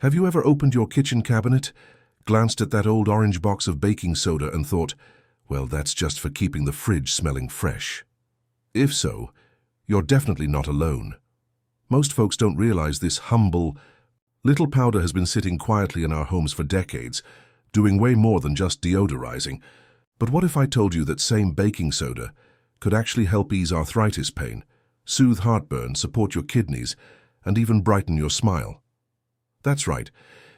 Have you ever opened your kitchen cabinet, glanced at that old orange box of baking soda and thought, well, that's just for keeping the fridge smelling fresh? If so, you're definitely not alone. Most folks don't realize this humble little powder has been sitting quietly in our homes for decades, doing way more than just deodorizing. But what if I told you that same baking soda could actually help ease arthritis pain, soothe heartburn, support your kidneys, and even brighten your smile? That's right.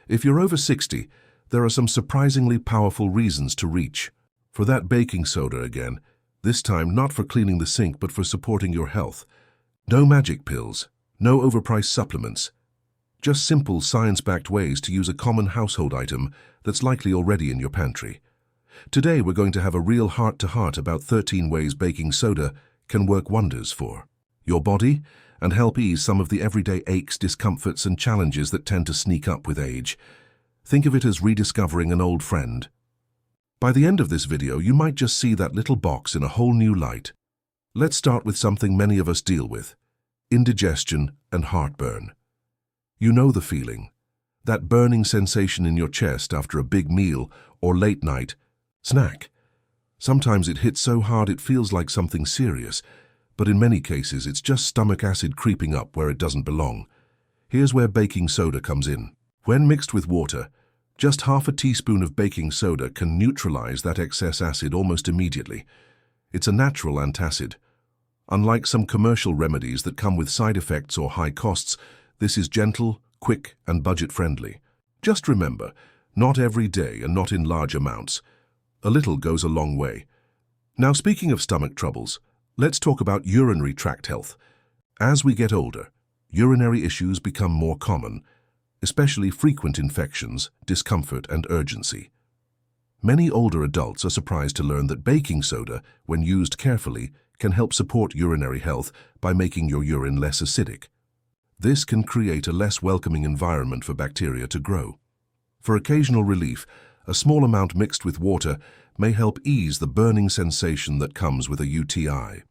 If you're over 60, there are some surprisingly powerful reasons to reach for that baking soda again, this time not for cleaning the sink but for supporting your health. No magic pills, no overpriced supplements, just simple science-backed ways to use a common household item that's likely already in your pantry. Today we're going to have a real heart-to-heart about 13 ways baking soda can work wonders for your body and help ease some of the everyday aches, discomforts, and challenges that tend to sneak up with age. Think of it as rediscovering an old friend. By the end of this video, you might just see that little box in a whole new light. Let's start with something many of us deal with: indigestion and heartburn. You know the feeling, that burning sensation in your chest after a big meal or late night snack. Sometimes it hits so hard it feels like something serious, but in many cases it's just stomach acid creeping up where it doesn't belong. Here's where baking soda comes in. When mixed with water, just half a teaspoon of baking soda can neutralize that excess acid almost immediately. It's a natural antacid. Unlike some commercial remedies that come with side effects or high costs, this is gentle, quick, and budget-friendly. Just remember, not every day and not in large amounts. A little goes a long way. Now, speaking of stomach troubles, let's talk about urinary tract health. As we get older, urinary issues become more common, especially frequent infections, discomfort, and urgency. Many older adults are surprised to learn that baking soda, when used carefully, can help support urinary health by making your urine less acidic. This can create a less welcoming environment for bacteria to grow. For occasional relief, a small amount mixed with water may help ease the burning sensation that comes with a UTI.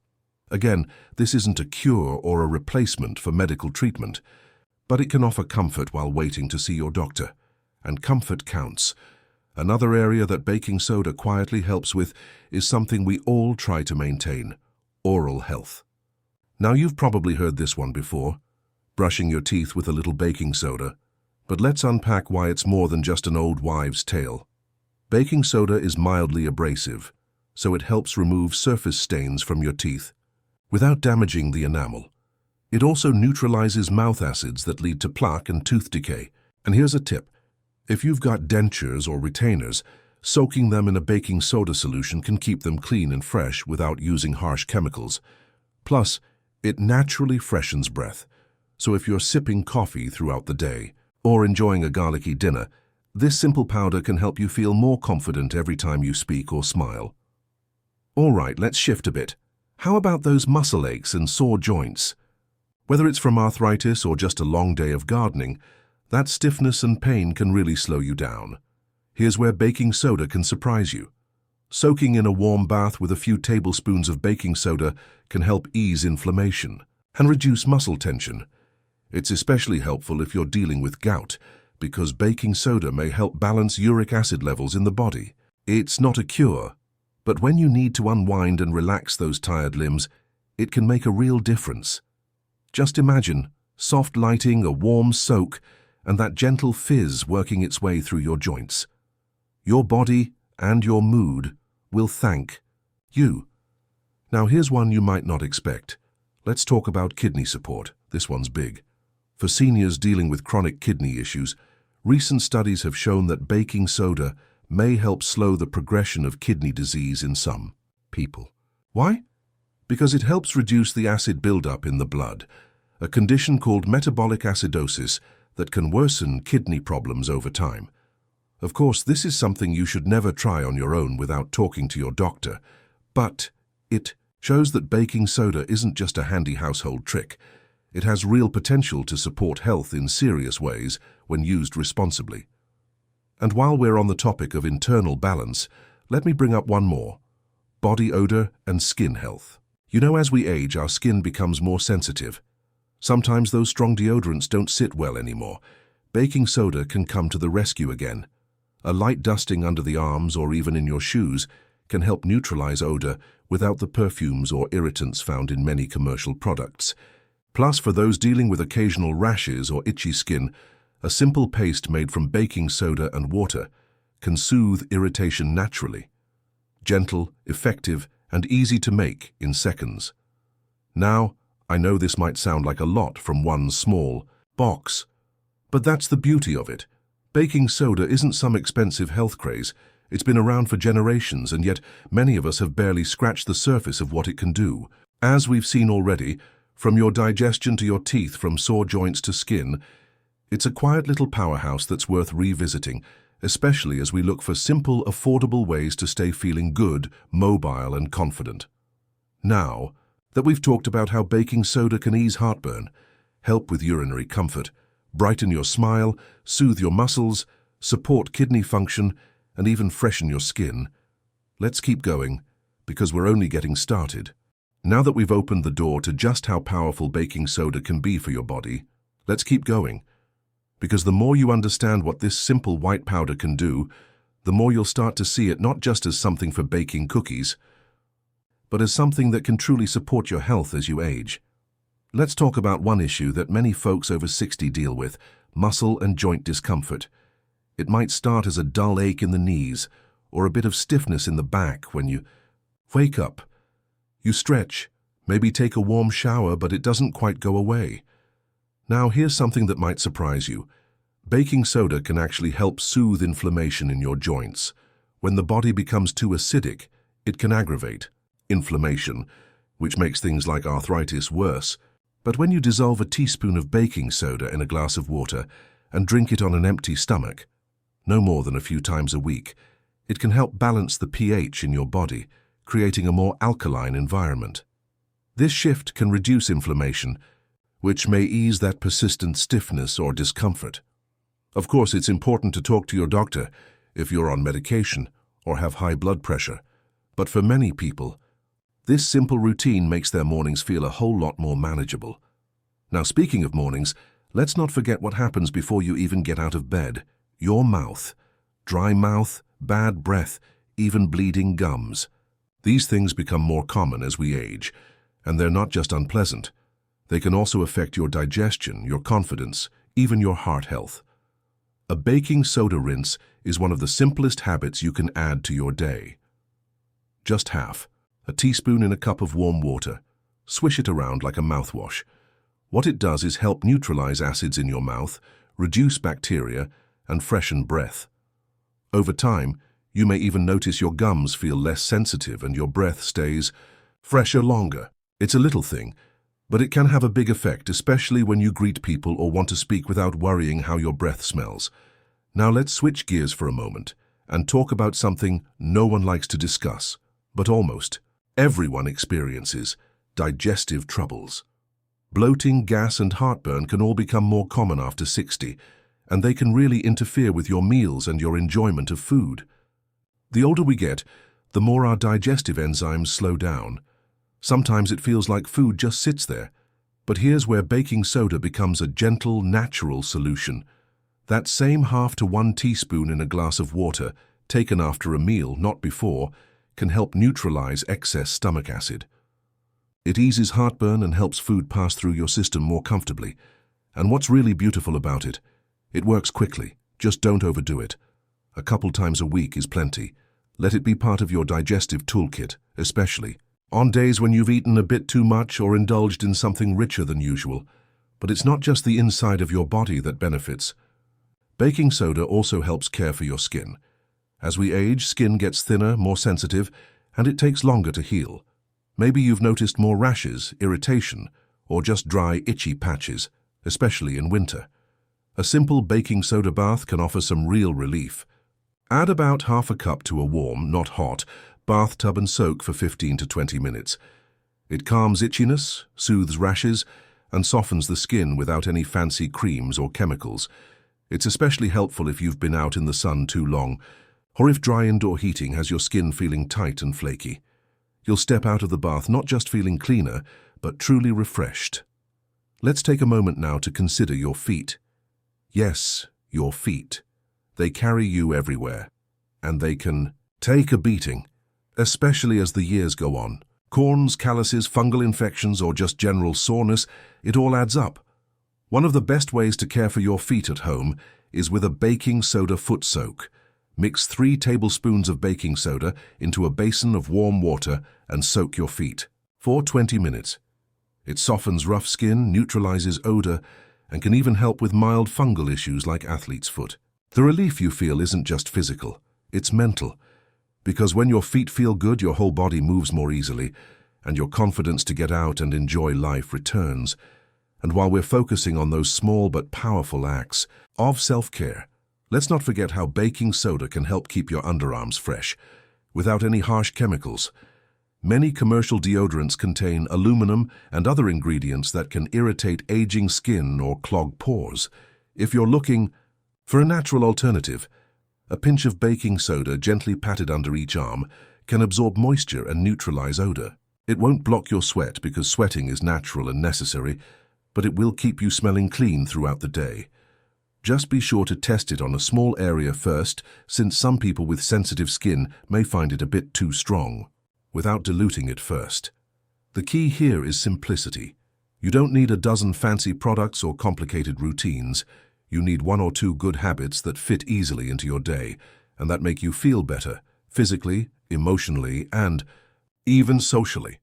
Again, this isn't a cure or a replacement for medical treatment, but it can offer comfort while waiting to see your doctor. And comfort counts. Another area that baking soda quietly helps with is something we all try to maintain: oral health. Now, you've probably heard this one before, brushing your teeth with a little baking soda. But let's unpack why it's more than just an old wives' tale. Baking soda is mildly abrasive, so it helps remove surface stains from your teeth without damaging the enamel. It also neutralizes mouth acids that lead to plaque and tooth decay. And here's a tip: if you've got dentures or retainers, soaking them in a baking soda solution can keep them clean and fresh without using harsh chemicals. Plus, it naturally freshens breath, so if you're sipping coffee throughout the day or enjoying a garlicky dinner, this simple powder can help you feel more confident every time you speak or smile. All right, let's shift a bit. How about those muscle aches and sore joints? Whether it's from arthritis or just a long day of gardening, that stiffness and pain can really slow you down. Here's where baking soda can surprise you. Soaking in a warm bath with a few tablespoons of baking soda can help ease inflammation and reduce muscle tension. It's especially helpful if you're dealing with gout, because baking soda may help balance uric acid levels in the body. It's not a cure, but when you need to unwind and relax those tired limbs, it can make a real difference. Just imagine soft lighting, a warm soak, and that gentle fizz working its way through your joints. Your body and your mood will thank you. Now, here's one you might not expect. Let's talk about kidney support. This one's big. For seniors dealing with chronic kidney issues, recent studies have shown that baking soda may help slow the progression of kidney disease in some people. Why? Because it helps reduce the acid buildup in the blood, a condition called metabolic acidosis that can worsen kidney problems over time. Of course, this is something you should never try on your own without talking to your doctor, but it shows that baking soda isn't just a handy household trick. It has real potential to support health in serious ways when used responsibly. And while we're on the topic of internal balance, let me bring up one more: body odor and skin health. You know, as we age, our skin becomes more sensitive. Sometimes those strong deodorants don't sit well anymore. baking soda can come to the rescue again. A light dusting under the arms or even in your shoes can help neutralize odor without the perfumes or irritants found in many commercial products. Plus, for those dealing with occasional rashes or itchy skin, a simple paste made from baking soda and water can soothe irritation naturally. Gentle, effective, and easy to make in seconds. Now, I know this might sound like a lot from one small box, but that's the beauty of it. Baking soda isn't some expensive health craze. It's been around for generations, and yet many of us have barely scratched the surface of what it can do. As we've seen already, from your digestion to your teeth, from sore joints to skin, it's a quiet little powerhouse that's worth revisiting, especially as we look for simple, affordable ways to stay feeling good, mobile, and confident. Now that we've talked about how baking soda can ease heartburn, help with urinary comfort, brighten your smile, soothe your muscles, support kidney function, and even freshen your skin, let's keep going, because we're only getting started. Now that we've opened the door to just how powerful baking soda can be for your body, let's keep going. Because the more you understand what this simple white powder can do, the more you'll start to see it not just as something for baking cookies, but as something that can truly support your health as you age. Let's talk about one issue that many folks over 60 deal with: muscle and joint discomfort. It might start as a dull ache in the knees or a bit of stiffness in the back when you wake up. You stretch, maybe take a warm shower, but it doesn't quite go away. Now, here's something that might surprise you. Baking soda can actually help soothe inflammation in your joints. When the body becomes too acidic, it can aggravate inflammation, which makes things like arthritis worse. But when you dissolve a teaspoon of baking soda in a glass of water and drink it on an empty stomach, no more than a few times a week, it can help balance the pH in your body, creating a more alkaline environment. This shift can reduce inflammation, which may ease that persistent stiffness or discomfort. Of course, it's important to talk to your doctor if you're on medication or have high blood pressure, but for many people, this simple routine makes their mornings feel a whole lot more manageable. Now, speaking of mornings, let's not forget what happens before you even get out of bed. Your mouth. Dry mouth, bad breath, even bleeding gums. These things become more common as we age, and they're not just unpleasant. They can also affect your digestion, your confidence, even your heart health. A baking soda rinse is one of the simplest habits you can add to your day. Just half. A teaspoon in a cup of warm water. Swish it around like a mouthwash. What it does is help neutralize acids in your mouth, reduce bacteria, and freshen breath. Over time, you may even notice your gums feel less sensitive and your breath stays fresher longer. It's a little thing, but it can have a big effect, especially when you greet people or want to speak without worrying how your breath smells. Now let's switch gears for a moment and talk about something no one likes to discuss, but almost everyone experiences: digestive troubles. Bloating, gas, and heartburn can all become more common after 60, and they can really interfere with your meals and your enjoyment of food. The older we get, the more our digestive enzymes slow down. Sometimes it feels like food just sits there, but here's where baking soda becomes a gentle, natural solution. That same 1/2 to 1 teaspoon in a glass of water, taken after a meal, not before, can help neutralize excess stomach acid. It eases heartburn and helps food pass through your system more comfortably. And what's really beautiful about it, it works quickly. Just don't overdo it. A couple times a week is plenty. Let it be part of your digestive toolkit, especially on days when you've eaten a bit too much or indulged in something richer than usual. But it's not just the inside of your body that benefits. Baking soda also helps care for your skin. As we age, skin gets thinner, more sensitive, and it takes longer to heal. Maybe you've noticed more rashes, irritation, or just dry, itchy patches, especially in winter. A simple baking soda bath can offer some real relief. Add about 1/2 cup to a warm, not hot, bathtub and soak for 15 to 20 minutes. It calms itchiness, soothes rashes, and softens the skin without any fancy creams or chemicals. It's especially helpful if you've been out in the sun too long, or if dry indoor heating has your skin feeling tight and flaky. You'll step out of the bath not just feeling cleaner, but truly refreshed. Let's take a moment now to consider your feet. Yes, your feet. They carry you everywhere, and they can take a beating, especially as the years go on. Corns, calluses, fungal infections, or just general soreness, it all adds up. One of the best ways to care for your feet at home is with a baking soda foot soak. Mix 3 tablespoons of baking soda into a basin of warm water and soak your feet for 20 minutes. It softens rough skin, neutralizes odor, and can even help with mild fungal issues like athlete's foot. The relief you feel isn't just physical, it's mental. Because when your feet feel good, your whole body moves more easily, and your confidence to get out and enjoy life returns. And while we're focusing on those small but powerful acts of self-care, let's not forget how baking soda can help keep your underarms fresh, without any harsh chemicals. Many commercial deodorants contain aluminum and other ingredients that can irritate aging skin or clog pores. If you're looking for a natural alternative, a pinch of baking soda gently patted under each arm can absorb moisture and neutralize odor. It won't block your sweat because sweating is natural and necessary, but it will keep you smelling clean throughout the day. Just be sure to test it on a small area first, since some people with sensitive skin may find it a bit too strong, without diluting it first. The key here is simplicity. You don't need a dozen fancy products or complicated routines. You need 1 or 2 good habits that fit easily into your day and that make you feel better, physically, emotionally, and even socially.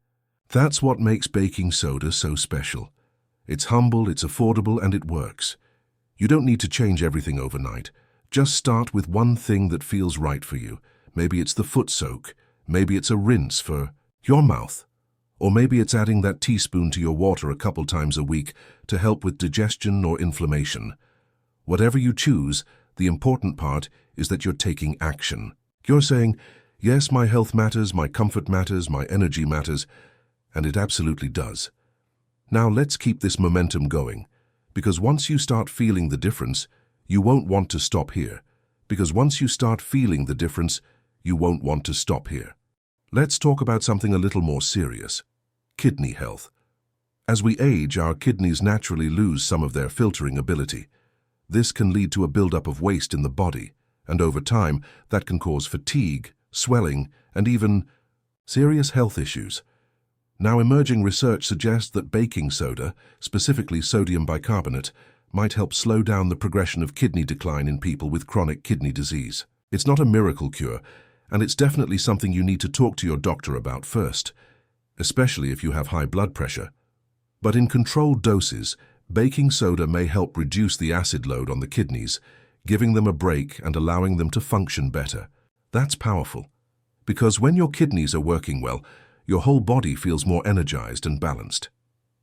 That's what makes baking soda so special. It's humble, it's affordable, and it works. You don't need to change everything overnight. Just start with one thing that feels right for you. Maybe it's the foot soak. Maybe it's a rinse for your mouth. Or maybe it's adding that teaspoon to your water a couple times a week to help with digestion or inflammation. Whatever you choose, the important part is that you're taking action. You're saying, yes, my health matters, my comfort matters, my energy matters, and it absolutely does. Now let's keep this momentum going, because once you start feeling the difference, you won't want to stop here. Because once you start feeling the difference, you won't want to stop here. Let's talk about something a little more serious. Kidney health. As we age, our kidneys naturally lose some of their filtering ability. This can lead to a buildup of waste in the body, and over time, that can cause fatigue, swelling, and even serious health issues. Now, emerging research suggests that baking soda, specifically sodium bicarbonate, might help slow down the progression of kidney decline in people with chronic kidney disease. It's not a miracle cure, and it's definitely something you need to talk to your doctor about first, especially if you have high blood pressure. But in controlled doses, baking soda may help reduce the acid load on the kidneys, giving them a break and allowing them to function better. That's powerful, because when your kidneys are working well, your whole body feels more energized and balanced.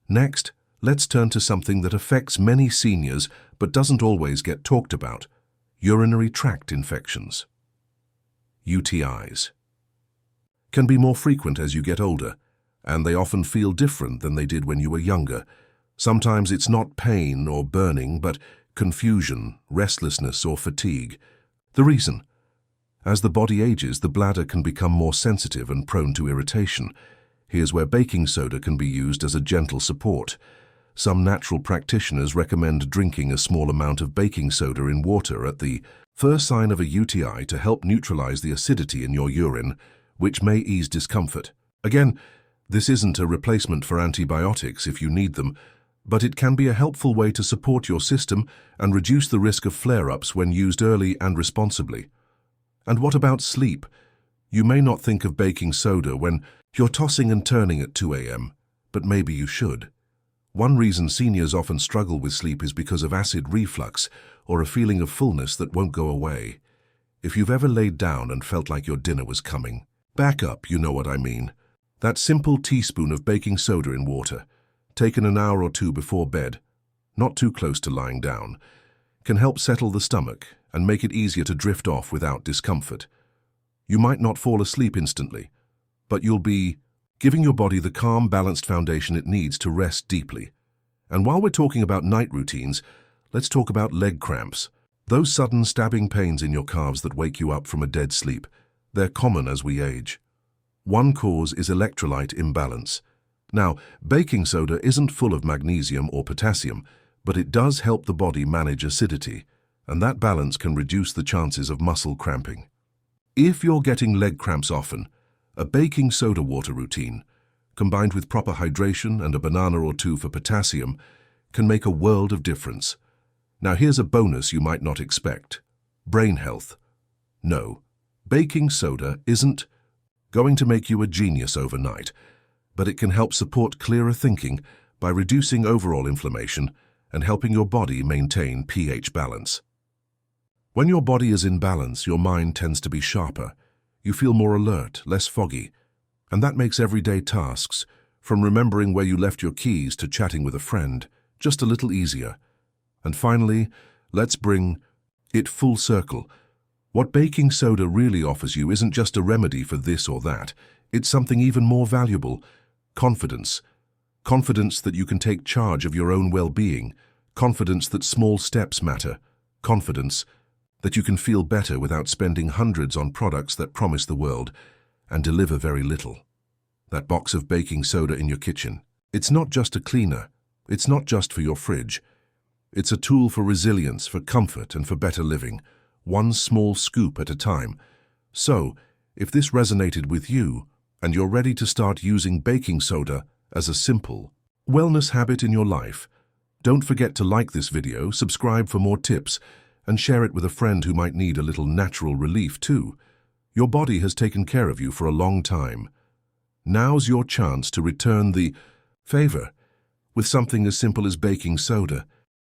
Next, let's turn to something that affects many seniors but doesn't always get talked about: urinary tract infections. UTIs can be more frequent as you get older, and they often feel different than they did when you were younger. Sometimes it's not pain or burning, but confusion, restlessness, or fatigue. The reason? As the body ages, the bladder can become more sensitive and prone to irritation. Here's where baking soda can be used as a gentle support. Some natural practitioners recommend drinking a small amount of baking soda in water at the first sign of a UTI to help neutralize the acidity in your urine, which may ease discomfort. Again, this isn't a replacement for antibiotics if you need them, but it can be a helpful way to support your system and reduce the risk of flare-ups when used early and responsibly. And what about sleep? You may not think of baking soda when you're tossing and turning at 2 a.m., but maybe you should. One reason seniors often struggle with sleep is because of acid reflux or a feeling of fullness that won't go away. If you've ever laid down and felt like your dinner was coming, back up, you know what I mean. That simple teaspoon of baking soda in water, taken an hour or 2 before bed, not too close to lying down, can help settle the stomach and make it easier to drift off without discomfort. You might not fall asleep instantly, but you'll be giving your body the calm, balanced foundation it needs to rest deeply. And while we're talking about night routines, let's talk about leg cramps. Those sudden stabbing pains in your calves that wake you up from a dead sleep. They're common as we age. One cause is electrolyte imbalance. Now, baking soda isn't full of magnesium or potassium, but it does help the body manage acidity, and that balance can reduce the chances of muscle cramping. If you're getting leg cramps often, a baking soda water routine, combined with proper hydration and a banana or two for potassium, can make a world of difference. Now here's a bonus you might not expect. Brain health. No, baking soda isn't going to make you a genius overnight, but it can help support clearer thinking by reducing overall inflammation and helping your body maintain pH balance. When your body is in balance, your mind tends to be sharper. You feel more alert, less foggy, and that makes everyday tasks, from remembering where you left your keys to chatting with a friend, just a little easier. And finally, let's bring it full circle. What baking soda really offers you isn't just a remedy for this or that. It's something even more valuable: confidence. Confidence that you can take charge of your own well-being. Confidence that small steps matter. Confidence that you can feel better without spending hundreds on products that promise the world and deliver very little. That box of baking soda in your kitchen, it's not just a cleaner. It's not just for your fridge. It's a tool for resilience, for comfort, and for better living, one small scoop at a time. So, if this resonated with you, and you're ready to start using baking soda as a simple wellness habit in your life, don't forget to like this video, subscribe for more tips, and share it with a friend who might need a little natural relief too. Your body has taken care of you for a long time. Now's your chance to return the favor with something as simple as baking soda.